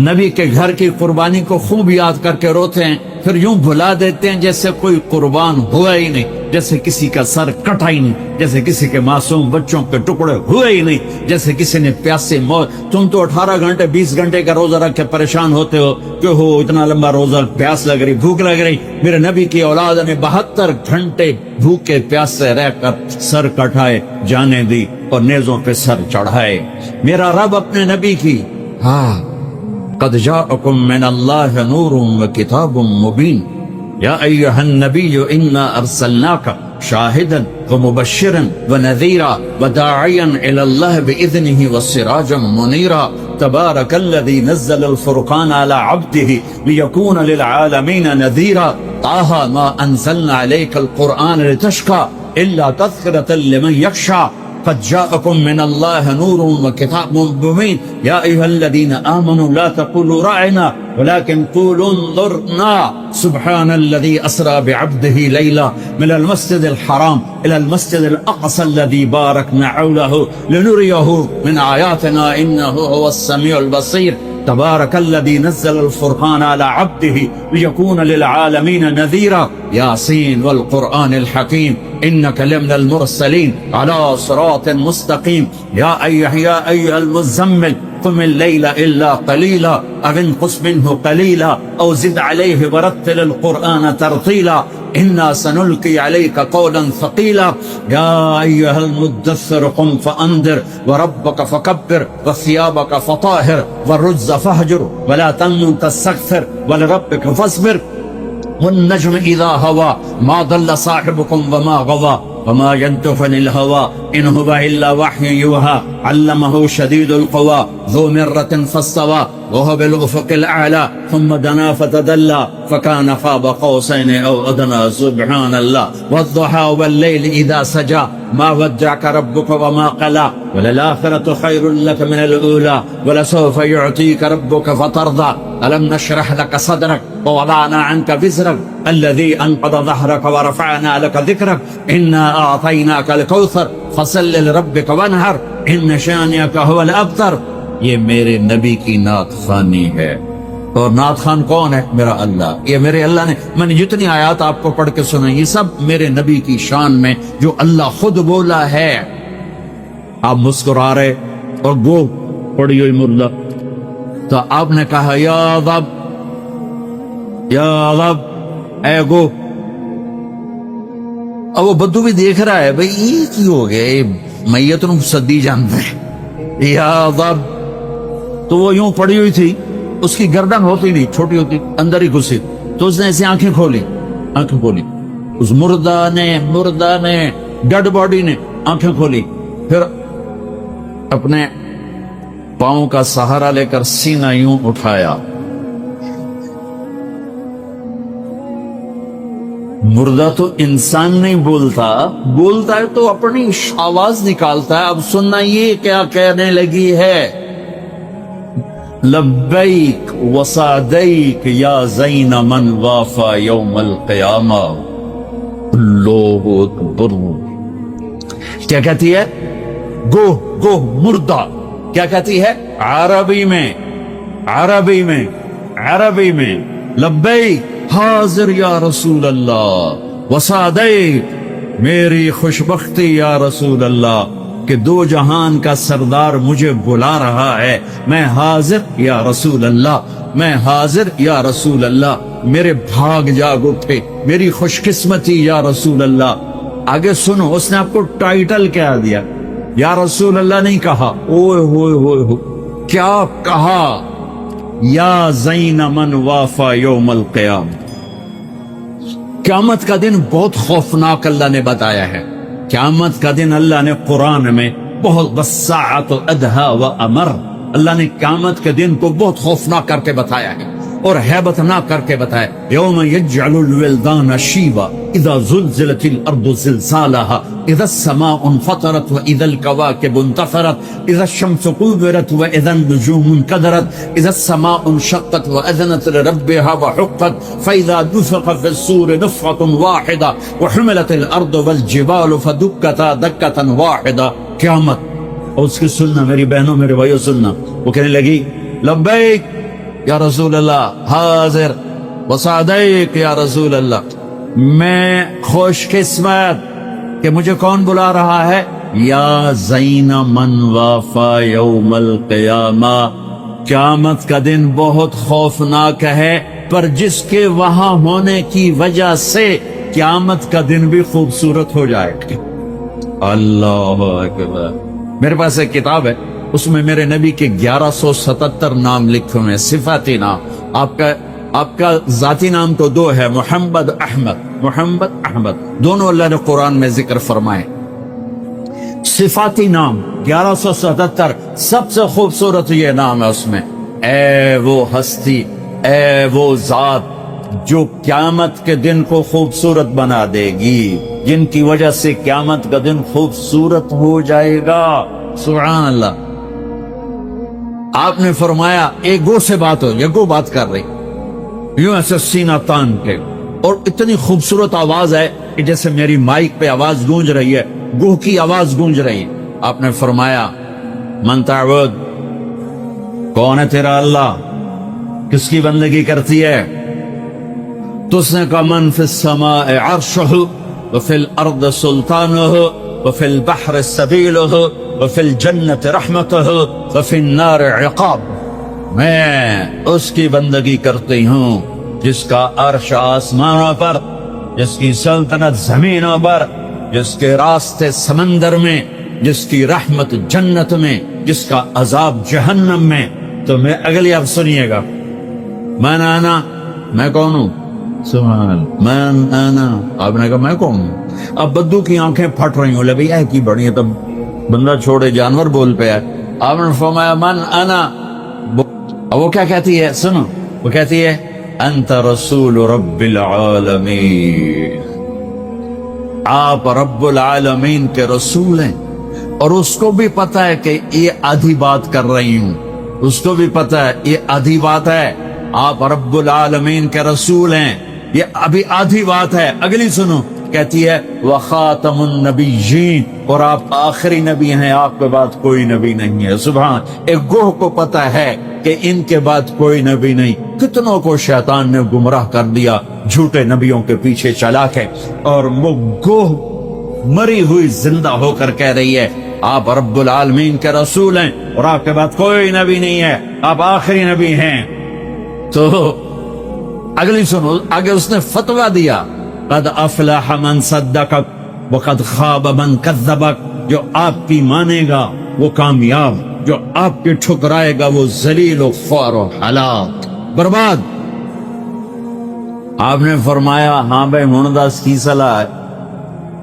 نبی کے گھر کی قربانی کو خوب یاد کر کے روتے ہیں، پھر یوں بھلا دیتے ہیں جیسے کوئی قربان ہوا ہی نہیں، جیسے کسی کا سر کٹا ہی نہیں، جیسے کسی کے معصوم بچوں کے ٹکڑے ہوئے ہی نہیں، جیسے کسی نے پیاسے موت. تم تو 18 گھنٹے 20 گھنٹے کا روزہ رکھ کے پریشان ہوتے ہو کہ ہو اتنا لمبا روزہ، پیاس لگ رہی، بھوک لگ رہی. میرے نبی کی اولاد نے 72 گھنٹے بھوکے پیاسے رہ کر سر کٹائے، جانے دی اور نیزوں پہ سر چڑھائے. میرا رب اپنے نبی کی قد جاءكم من الله نور وكتاب مبين يا أيها النبي إنا أرسلناك شاهدا ومبشرا ونذيرا وداعيا إلى الله بإذنه وسراجا منيرا تبارك الذي نزل الفرقان على عبده ليكون للعالمين نذيرا طه ما أنزلنا عليك القرآن لتشقى إلا تذكرة لمن يخشى قد جاءكم من الله نور وكتاب مبين يا أيها الذين آمنوا لا تقولوا راعنا ولكن قولوا انظرنا سبحان الذي أسرى بعبده ليلا من المسجد الحرام إلى المسجد الأقصى الذي باركنا حوله لنريه من آياتنا إنه هو السميع البصير تبارك الذي نزل الفرقان على عبده ليكون للعالمين نذيرا ياسين والقرآن الحكيم إنك لمن المرسلين على صراط مستقيم يا أيها المزمل قم الليل إلا قليلا أو انقص منه قليلا أو زد عليه ورتل القرآن ترتيلا إنا سنلقي عليك قولا ثقيلا يا أيها المدثر قم فأنذر وربك فكبر وثيابك فطاهر والرجز فاهجر ولا تمنن تستكثر ولربك فاصبر والنجم إذا هوى ما ضل صاحبكم وما غوى وما ينطق عن الهوى إن هو إلا وحي يوحى علمه شديد القوى ذو مرة فاستوى وهو بالأفق الأعلى ثم دنا فتدلى فكان قاب قوسين أو أدنى سبحان الله والضحى والليل إذا سجى ما ودعك ربك وما قلى وللآخرة خير لك من الأولى ولسوف يعطيك ربك فترضى ألم نشرح لك صدرك ووضعنا عنك وزرك الذي أنقض ظهرك ورفعنا لك ذكرك إنا أعطيناك الكوثر فصل لربك وانحر إن شانئك هو الأبتر یہ میرے نبی کی نعت خوانی ہے اور نعت خان کون ہے؟ میرا اللہ. یہ میرے اللہ نے میں نے جتنی آیات آپ کو پڑھ کے سنائی یہ سب میرے نبی کی شان میں جو اللہ خود بولا ہے. آپ مسکرا رہے اور گو پڑی ہوئی مردہ تو آپ نے کہا یا رب اے گو. اب وہ بدو بھی دیکھ رہا ہے بھئی یہ کی ہو گیا یہ میت نو صدی جانتا ہے یا رب. تو وہ یوں پڑی ہوئی تھی اس کی گردن ہوتی نہیں چھوٹی ہوتی اندر ہی گھسی تو اس نے ایسے آنکھیں کھولی اس مردہ نے ڈیڈ باڈی نے آنکھیں کھولی پھر اپنے پاؤں کا سہارا لے کر سینہ یوں اٹھایا. مردہ تو انسان نہیں بولتا ہے تو اپنی آواز نکالتا ہے. اب سننا یہ کیا کہنے لگی ہے لبیک وسعدیک یا زین من وافا یوم القیامہ. اللہ اکبر. کیا کہتی ہے؟ گو مردہ کیا کہتی ہے عربی میں لبیک حاضر یا رسول اللہ وسعدیک میری خوشبختی یا رسول اللہ کہ دو جہان کا سردار مجھے بلا رہا ہے. میں حاضر یا رسول اللہ میرے بھاگ جاگ اٹھے میری خوش قسمتی یا رسول اللہ. آگے سنو اس نے آپ کو ٹائٹل کیا دیا. یا رسول اللہ نہیں کہا اوئے ہوئے کیا کہا یا زین من وافا یوم القیام. قیامت کا دن بہت خوفناک اللہ نے بتایا ہے. قیامت کا دن اللہ نے قرآن میں بہت والساعۃ ادھا وامر اللہ نے قیامت کے دن کو بہت خوفناک کر کے بتایا ہے اور ہیبتناک کر کے بتایا. یوم یجعل الولدان شیبا اذا زلزلت الارض زلزالها اذا السماء انفطرت واذا الكواكب انتثرت اذا الشمس كورت واذا النجوم انكدرت اذا السماء انشقت واذنت لربها وحقت فاذا نفخ في الصور نفخة واحدة وحملت الارض والجبال فدكتا دكة واحدة. قیامت. اور اس کی سننا میری بہنوں میرے بھائیوں سننا. وہ کہنے لگی لبیک یا رسول اللہ حاضر وسعدیک یا رسول اللہ. میں خوش قسمت کہ مجھے کون بلا رہا ہے یا زین من وافا یوم القیامہ. قیامت کا دن بہت خوفناک ہے پر جس کے وہاں ہونے کی وجہ سے قیامت کا دن بھی خوبصورت ہو جائے گا. اللہ اکبر. میرے پاس ایک کتاب ہے اس میں میرے نبی کے 1177 نام لکھے ہوئے ہیں صفاتی نام. آپ کا ذاتی نام تو دو ہے محمد احمد دونوں اللہ نے قرآن میں ذکر فرمائے. صفاتی نام 1177 سب سے خوبصورت یہ نام ہے اس میں. اے وہ ہستی، اے وہ ذات جو قیامت کے دن کو خوبصورت بنا دے گی، جن کی وجہ سے قیامت کا دن خوبصورت ہو جائے گا. سبحان اللہ. آپ نے فرمایا ایک گو سے بات ہو، یہ گو بات کر رہی یوں ایسے سینہ تان کے، اور اتنی خوبصورت آواز ہے کہ جیسے میری مائک پہ آواز گونج رہی ہے، گوہ کی آواز گونج رہی ہے. آپ نے فرمایا من تعبد، کون ہے تیرا اللہ، کس کی بندگی کرتی ہے؟ تو اس نے کہا من فی السماء عرشہ وفی الارض سلطانہ وفی البحر سبیلہ وفی الجنت رحمتہ وفی النار عقاب. میں اس کی بندگی کرتی ہوں جس کا عرش آسمانوں پر، جس کی سلطنت زمینوں پر، جس کے راستے سمندر میں، جس کی رحمت جنت میں، جس کا عذاب جہنم میں. تو میں اگلی اب سنیے گا. من انا، میں کون ہوں؟ سبحان. من انا، آپ نے کہا میں کون ہوں؟ اب بدو کی آنکھیں پھٹ رہی ہوں، لے بھئی کی بڑی ہے، تب بندہ چھوڑے جانور بول پہ ہے. آپ نے فرمایا من انا. اب وہ کیا کہتی ہے؟ سنو، وہ کہتی ہے انت رسول رب العالمین، آپ رب العالمین کے رسول ہیں. اور اس کو بھی پتا ہے کہ یہ آدھی بات کر رہی ہوں، اس کو بھی پتا ہے یہ آدھی بات ہے. آپ رب العالمین کے رسول ہیں، یہ ابھی آدھی بات ہے. اگلی سنو، کہتی ہے وخاتم النبیین، اور آپ آخری نبی ہیں، آپ کے بعد کوئی نبی نہیں ہے. سبحان. ایک گوہ کو پتا ہے کہ ان کے بعد کوئی نبی نہیں. کتنوں کو شیطان نے گمراہ کر دیا جھوٹے نبیوں کے پیچھے چلا کے، اور وہ گوہ مری ہوئی زندہ ہو کر کہہ رہی ہے آپ رب العالمین کے رسول ہیں اور آپ کے بعد کوئی نبی نہیں ہے، آپ آخری نبی ہیں. تو اگلی سنو، آگے اس نے فتویٰ دیا قد افلح من صدقک وقد خواب من کذبک. جو آپ کی مانے گا وہ کامیاب، جو آپ کی ٹھکرائے گا وہ ذلیل و خوار و ہلاک، برباد. آپ نے فرمایا ہاں بھائی ہن دس کی صلاح ہے.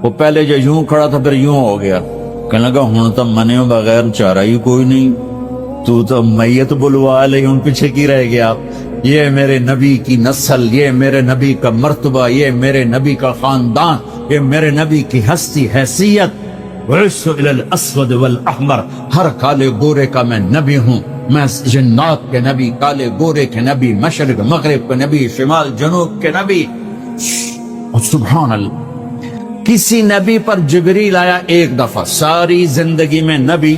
وہ پہلے جو یوں کھڑا تھا پھر یوں ہو گیا، کہنے لگا ہن تو منے بغیر چارہ ہی کوئی نہیں، تو میت بلوا لے. ان پیچھے کی رہ گیا؟ یہ میرے نبی کی نسل، یہ میرے نبی کا مرتبہ، یہ میرے نبی کا خاندان، یہ میرے نبی کی ہستی حیثیت. وَعِسُّ إِلَى الْأَسْوَدِ وَالْأَحْمَرِ، ہر کالے گورے کا میں نبی ہوں. میں جنات کے نبی، کالے گورے کے نبی، مشرق مغرب کے نبی، شمال جنوب کے نبی. سبحان اللہ. کسی نبی پر جبریل آیا ایک دفعہ، ساری زندگی میں نبی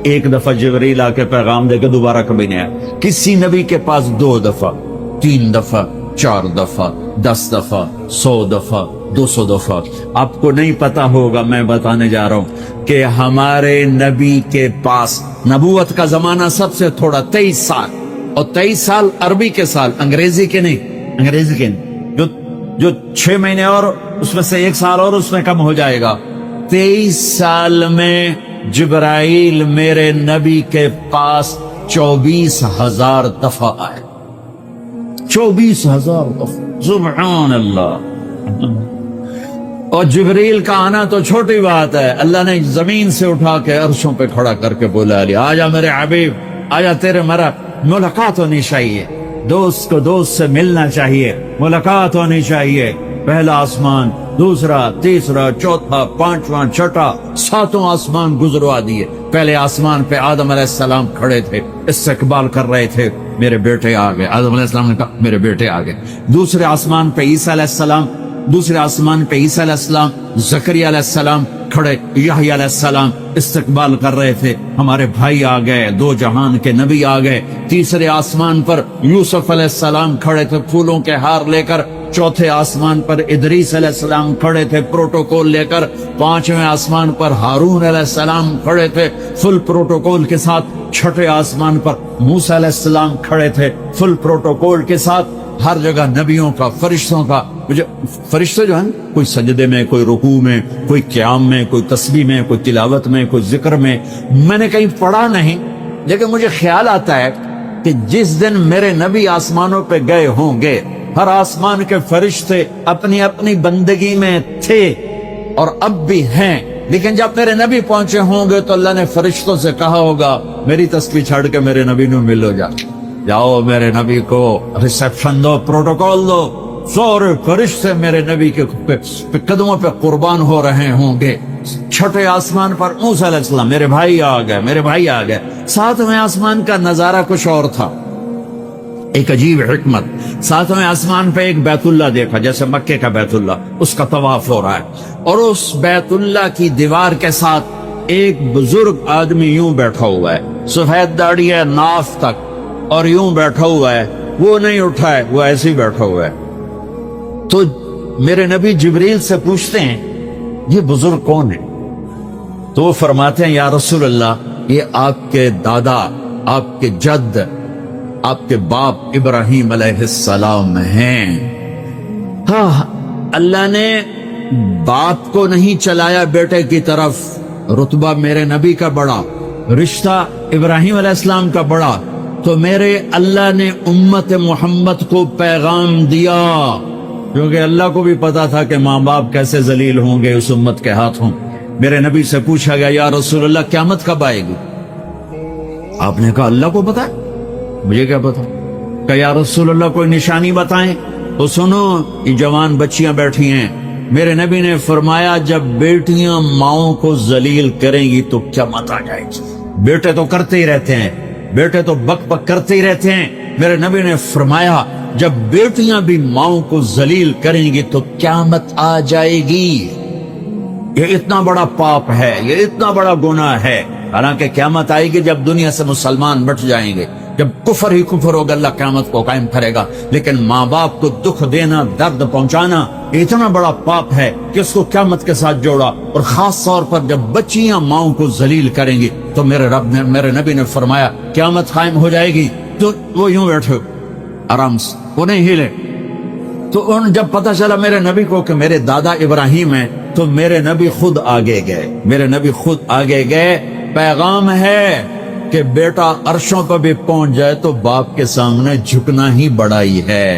ایک دفعہ جبریل آ کے پیغام دے کے دوبارہ کبھی نہیں آیا. کسی نبی کے پاس 2 دفعہ، 3 دفعہ، 4 دفعہ، 10 دفعہ، 100 دفعہ، 200 دفعہ. آپ کو نہیں پتا ہوگا، میں بتانے جا رہا ہوں کہ ہمارے نبی کے پاس نبوت کا زمانہ سب سے تھوڑا 23 سال، اور 23 سال عربی کے سال، انگریزی کے نہیں، انگریزی کے نہیں. جو 6 مہینے اور اس میں سے 1 سال اور اس میں کم ہو جائے گا. 23 سال میں جبرائیل میرے نبی کے پاس 24,000 دفعہ آئے. 24,000 دفعہ. سبحان اللہ. اور جبریل کا آنا تو چھوٹی بات ہے، اللہ نے زمین سے اٹھا کے عرشوں پہ کھڑا کر کے بولا علی آجا میرے حبیب، آجا تیرے مرا ملاقات ہونی چاہیے، دوست کو دوست سے ملنا چاہیے، ملاقات ہونی چاہیے. پہلا آسمان، دوسرا، تیسرا، چوتھا، پانچواں، چھٹا، 7 آسمان گزروا دیے. پہلے آسمان پہ آدم علیہ السلام کھڑے تھے، استقبال کر رہے تھے، میرے بیٹے آ گئے. آدم علیہ السلام نے کہا میرے بیٹے آ گئے. دوسرے آسمان پہ عیسیٰ علیہ السلام، دوسرے آسمان پہ عیسیٰ علیہ السلام، زکریا علیہ السلام کھڑے، یحییٰ علیہ السلام استقبال کر رہے تھے، ہمارے بھائی آ گئے، 2 جہان کے نبی آ گئے. تیسرے آسمان پر یوسف علیہ السلام کھڑے تھے پھولوں کے ہار لے کر. چوتھے آسمان پر ادریس علیہ السلام کھڑے تھے پروٹوکول لے کر. 5ویں آسمان پر ہارون علیہ السلام کھڑے تھے فل پروٹوکول کے ساتھ. 6 آسمان پر موسیٰ علیہ السلام کھڑے تھے فل پروٹوکول کے ساتھ. ہر جگہ نبیوں کا، فرشتوں کا. فرشتے جو ہیں کوئی سجدے میں، کوئی رکوع میں، کوئی قیام میں، کوئی تسبیح میں، کوئی تلاوت میں، کوئی ذکر میں. میں نے کہیں پڑھا نہیں، لیکن مجھے خیال آتا ہے کہ جس دن میرے نبی آسمانوں پہ گئے ہوں گے، ہر آسمان کے فرشتے اپنی اپنی بندگی میں تھے اور اب بھی ہیں. لیکن جب میرے نبی پہنچے ہوں گے تو اللہ نے فرشتوں سے کہا ہوگا میری تسبیح چھڑ کے میرے نبی نو ملو جاؤ میرے نبی کو ریسپشن دو، پروٹوکول دو، سارے فرشتے میرے نبی کے قدموں پہ قربان ہو رہے ہوں گے۔ چھٹے آسمان پر موسیٰ علیہ السلام، میرے بھائی آ گئے، میرے بھائی آ گئے۔ ساتویں آسمان کا نظارہ کچھ اور تھا، ایک عجیب حکمت۔ ساتویں آسمان پہ ایک بیت اللہ دیکھا، جیسے مکے کا بیت اللہ، اس کا طواف ہو رہا ہے، اور اس بیت اللہ کی دیوار کے ساتھ ایک بزرگ آدمی یوں بیٹھا ہوا ہے، سفید داڑھی ہے ناف تک، اور یوں بیٹھا ہوا ہے، وہ نہیں اٹھا ہے، وہ ایسے ہی بیٹھا ہوا ہے۔ تو میرے نبی جبریل سے پوچھتے ہیں یہ بزرگ کون ہے؟ تو وہ فرماتے ہیں یا رسول اللہ یہ آپ کے دادا، آپ کے جد، آپ کے باپ ابراہیم علیہ السلام ہیں۔ ہاں، اللہ نے باپ کو نہیں چلایا بیٹے کی طرف، رتبہ میرے نبی کا بڑا، رشتہ ابراہیم علیہ السلام کا بڑا، تو میرے اللہ نے امت محمد کو پیغام دیا، کیونکہ اللہ کو بھی پتا تھا کہ ماں باپ کیسے ذلیل ہوں گے اس امت کے ہاتھوں۔ میرے نبی سے پوچھا گیا یا رسول اللہ قیامت کب آئے گی؟ آپ نے کہا اللہ کو پتا ہے، مجھے کیا پتا؟ کہ یا رسول اللہ کوئی نشانی بتائیں۔ تو سنو، یہ جوان بچیاں بیٹھی ہیں، میرے نبی نے فرمایا جب بیٹیاں ماؤں کو ذلیل کریں گی تو قیامت آ جائے گی۔ بیٹے تو کرتے ہی رہتے ہیں، بیٹے تو بک بک کرتے ہی رہتے ہیں، میرے نبی نے فرمایا جب بیٹیاں بھی ماؤں کو ذلیل کریں گی تو قیامت آ جائے گی۔ یہ اتنا بڑا پاپ ہے، یہ اتنا بڑا گناہ ہے، حالانکہ قیامت آئے گی جب دنیا سے مسلمان مٹ جائیں گے، جب کفر ہی کفر ہوگا، اللہ قیامت کو قائم کرے گا۔ لیکن ماں باپ کو دکھ دینا، درد پہنچانا اتنا بڑا پاپ ہے کہ اس کو قیامت کے ساتھ جوڑا، اور خاص طور پر جب بچیاں ماؤں کو ذلیل کریں گی تو میرے نبی نے فرمایا قیامت قائم ہو جائے گی۔ تو وہ یوں بیٹھے آرام سے، وہ نہیں ہلے۔ تو جب پتہ چلا میرے نبی کو کہ میرے دادا ابراہیم ہیں، تو میرے نبی خود آگے گئے، میرے نبی خود آگے گئے۔ پیغام ہے کہ بیٹا عرشوں پر بھی پہنچ جائے تو باپ کے سامنے جھکنا ہی بڑائی ہے،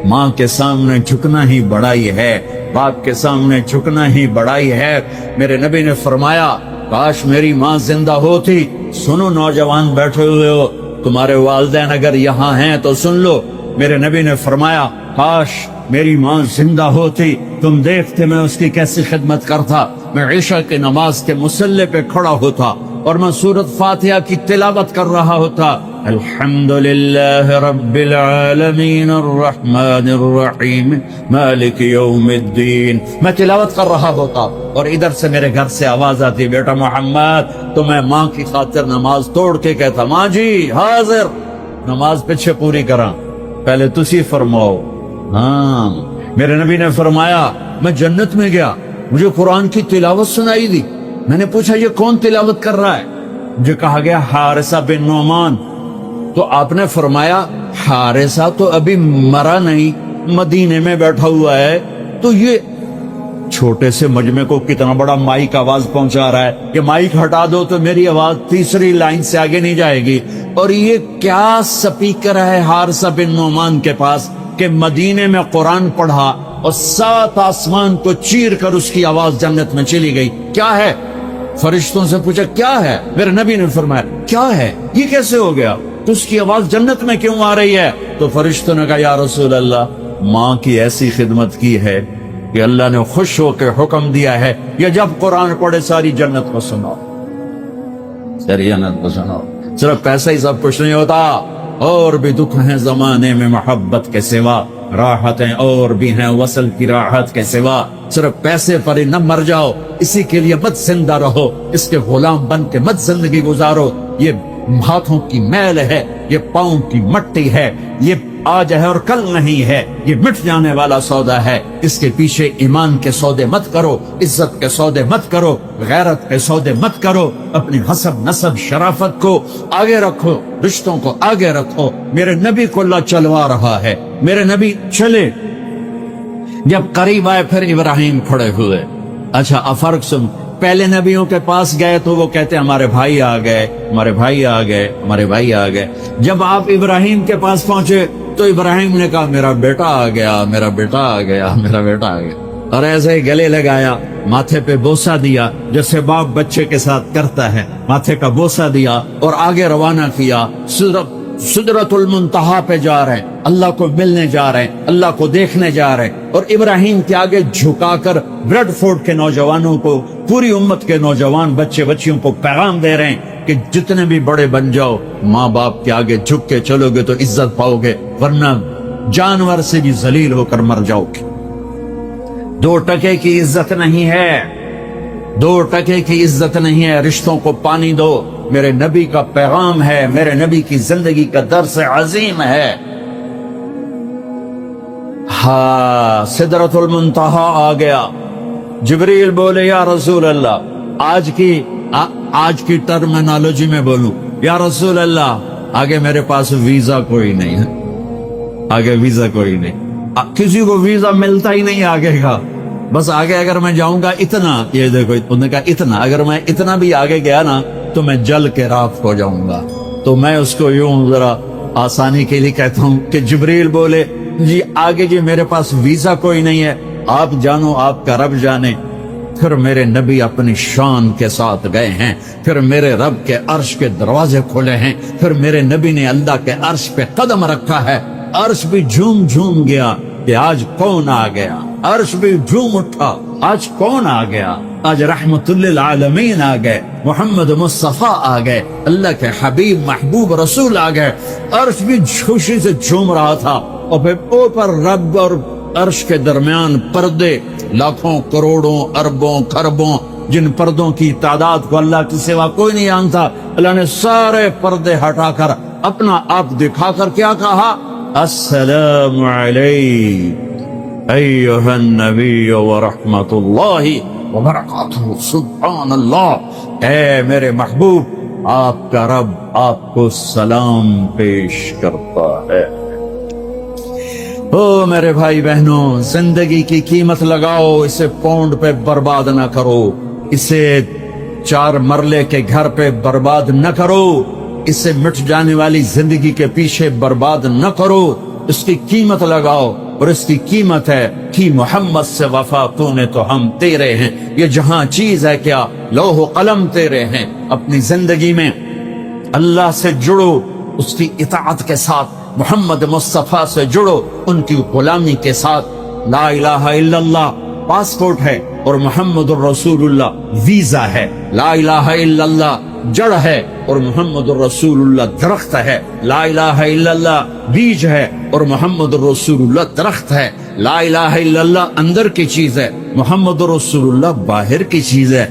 ماں کے سامنے جھکنا ہی بڑائی ہے، باپ کے سامنے جھکنا ہی بڑائی ہے۔ میرے نبی نے فرمایا کاش میری ماں زندہ ہوتی۔ سنو نوجوان بیٹھے ہوئے ہو، تمہارے والدین اگر یہاں ہیں تو سن لو، میرے نبی نے فرمایا کاش میری ماں زندہ ہوتی، تم دیکھتے میں اس کی کیسی خدمت کرتا، میں عشاء کی نماز کے مصلی پہ کھڑا ہوتا اور میں سورۃ فاتحہ کی تلاوت کر رہا ہوتا، الحمدللہ رب العالمین الرحمن الرحیم مالک یوم الدین، میں تلاوت کر رہا ہوتا، اور ادھر سے میرے گھر سے آواز آتی بیٹا محمد، تو میں ماں کی خاطر نماز توڑ کے کہتا ماں جی حاضر، نماز پیچھے پوری کراں، پہلے تسی فرماؤ۔ ہاں، میرے نبی نے فرمایا میں جنت میں گیا، مجھے قرآن کی تلاوت سنائی دی، میں نے پوچھا یہ کون تلاوت کر رہا ہے؟ مجھے کہا گیا حارثہ بن نعمان۔ تو آپ نے فرمایا حارثہ تو ابھی مرا نہیں، مدینے میں بیٹھا ہوا ہے، تو یہ چھوٹے سے مجمع کو کتنا بڑا مائک آواز پہنچا رہا ہے، یہ مائک ہٹا دو تو میری آواز تیسری لائن سے آگے نہیں جائے گی، اور یہ کیا سپیکر ہے حارثہ بن نعمان کے پاس کہ مدینے میں قرآن پڑھا اور 7 آسمان کو چیر کر اس کی آواز جنت میں چلی گئی۔ کیا ہے؟ فرشتوں سے پوچھا کیا ہے؟ میرے نبی نے فرمایا کیا ہے، یہ کیسے ہو گیا، تو اس کی آواز جنت میں کیوں آ رہی ہے؟ تو فرشتوں نے کہا یا رسول اللہ ماں کی ایسی خدمت کی ہے کہ اللہ نے خوش ہو کے حکم دیا ہے یہ جب قرآن پڑھے ساری جنت کو سناؤ، ساری جنت کو سناؤ۔ صرف پیسہ ہی سب کچھ نہیں ہوتا، اور بھی دکھ ہیں زمانے میں محبت کے سوا، راحتیں اور بھی ہیں وصل کی راحت کے سوا، صرف پیسے پر ہی نہ مر جاؤ، اسی کے لیے مت زندہ رہو، اس کے غلام بن کے مت زندگی گزارو۔ یہ ہاتھوں کی میل ہے، یہ پاؤں کی مٹی ہے، یہ آج ہے اور کل نہیں ہے، یہ مٹ جانے والا سودا ہے، اس کے پیچھے ایمان کے سودے مت کرو، عزت کے سودے مت کرو، غیرت کے سودے مت کرو، اپنی حسب نسب شرافت کو آگے رکھو، رشتوں کو آگے رکھو۔ میرے نبی کو اللہ چلوا رہا ہے، میرے نبی چلے، جب قریب آئے پھر ابراہیم کھڑے ہوئے۔ اچھا فرق سن، پہلے نبیوں کے پاس گئے تو وہ کہتے ہمارے بھائی آ گئے، ہمارے بھائی آ گئے، ہمارے بھائی آ گئے۔ جب آپ ابراہیم کے پاس پہنچے تو ابراہیم نے کہا میرا بیٹا آ گیا، میرا بیٹا آ گیا، میرا بیٹا آ گیا۔ اور ایسے ہی گلے لگایا، ماتھے پہ بوسہ دیا جیسے باپ بچے کے ساتھ کرتا ہے، ماتھے کا بوسہ دیا اور آگے روانہ کیا۔ سدرۃ المنتہا پہ جا رہے ہیں، اللہ کو ملنے جا رہے ہیں، اللہ کو دیکھنے جا رہے ہیں، اور ابراہیم کے آگے جھکا کر بریڈ فورڈ کے نوجوانوں کو، پوری امت کے نوجوان بچے بچیوں کو پیغام دے رہے ہیں کہ جتنے بھی بڑے بن جاؤ، ماں باپ کے آگے جھک کے چلو گے تو عزت پاؤ گے، ورنہ جانور سے بھی ذلیل ہو کر مر جاؤ گے۔ 2 ٹکے کی عزت نہیں ہے، 2 ٹکے کی عزت نہیں ہے، رشتوں کو پانی دو۔ میرے نبی کا پیغام ہے، میرے نبی کی زندگی کا درس عظیم ہے۔ ہاں، سدرۃ المنتہا آ گیا۔ جبریل بولے یا رسول اللہ، آج کی ٹرمینالوجی میں بولوں، یا رسول اللہ آگے میرے پاس ویزا کوئی نہیں ہے، آگے ویزا کوئی نہیں، کسی کو ویزا ملتا ہی نہیں آگے کا، بس آگے اگر میں جاؤں گا اتنا، یہ دیکھو انہوں نے کہا اتنا، اگر میں اتنا بھی آگے گیا نا تو میں جل کے راکھ ہو جاؤں گا۔ تو میں اس کو یوں ذرا آسانی کے لیے کہتا ہوں کہ جبریل بولے جی آگے جی میرے پاس ویزا کوئی نہیں ہے، آپ جانو آپ کا رب جانے۔ پھر میرے نبی اپنی شان کے ساتھ گئے ہیں، پھر میرے رب کے عرش کے دروازے کھولے ہیں، پھر میرے نبی نے اللہ کے عرش پہ قدم رکھا ہے، عرش بھی جھوم جھوم گیا کہ آج کون آ گیا، عرش بھی جھوم اٹھا، آج کون آ گیا، آج رحمت للعالمین آ گئے، محمد مصطفیٰ آ گئے، اللہ کے حبیب محبوب رسول آ گئے۔ عرش بھی خوشی سے جھوم رہا تھا، اور پھر اوپر رب اور عرش کے درمیان پردے، لاکھوں کروڑوں اربوں خربوں، جن پردوں کی تعداد کو اللہ کی سوا کوئی نہیں جانتا، اللہ نے سارے پردے ہٹا کر اپنا آپ دکھا کر کیا کہا، السلام علیک ایھا النبی ورحمۃ اللہ وبرکاتہ۔ سبحان اللہ، اے میرے محبوب، آپ کا رب آپ کو سلام پیش کرتا ہے۔ او میرے بھائی بہنوں، زندگی کی قیمت لگاؤ، اسے پونڈ پہ برباد نہ کرو، اسے 4 مرلے کے گھر پہ برباد نہ کرو، اسے مٹ جانے والی زندگی کے پیچھے برباد نہ کرو، اس کی قیمت لگاؤ، اور اس کی قیمت ہے کہ محمد سے وفا تو نے تو ہم تیرے ہیں۔ یہ جہاں چیز ہے کیا، لوح و قلم تیرے ہیں۔ اپنی زندگی میں اللہ سے جڑو، اس کی اطاعت کے ساتھ، محمد مصطفیٰ سے جڑو، ان کی غلامی کے ساتھ۔ لا الہ الا اللہ پاسپورٹ ہے اور محمد الرسول اللہ ویزا ہے۔ لا الہ الا اللہ جڑ ہے اور محمد الرسول اللہ درخت ہے۔ لا الہ الا اللہ بیج ہے اور محمد الرسول اللہ درخت ہے۔ لا الہ الا اللہ اندر کی چیز ہے، محمد الرسول اللہ باہر کی چیز ہے۔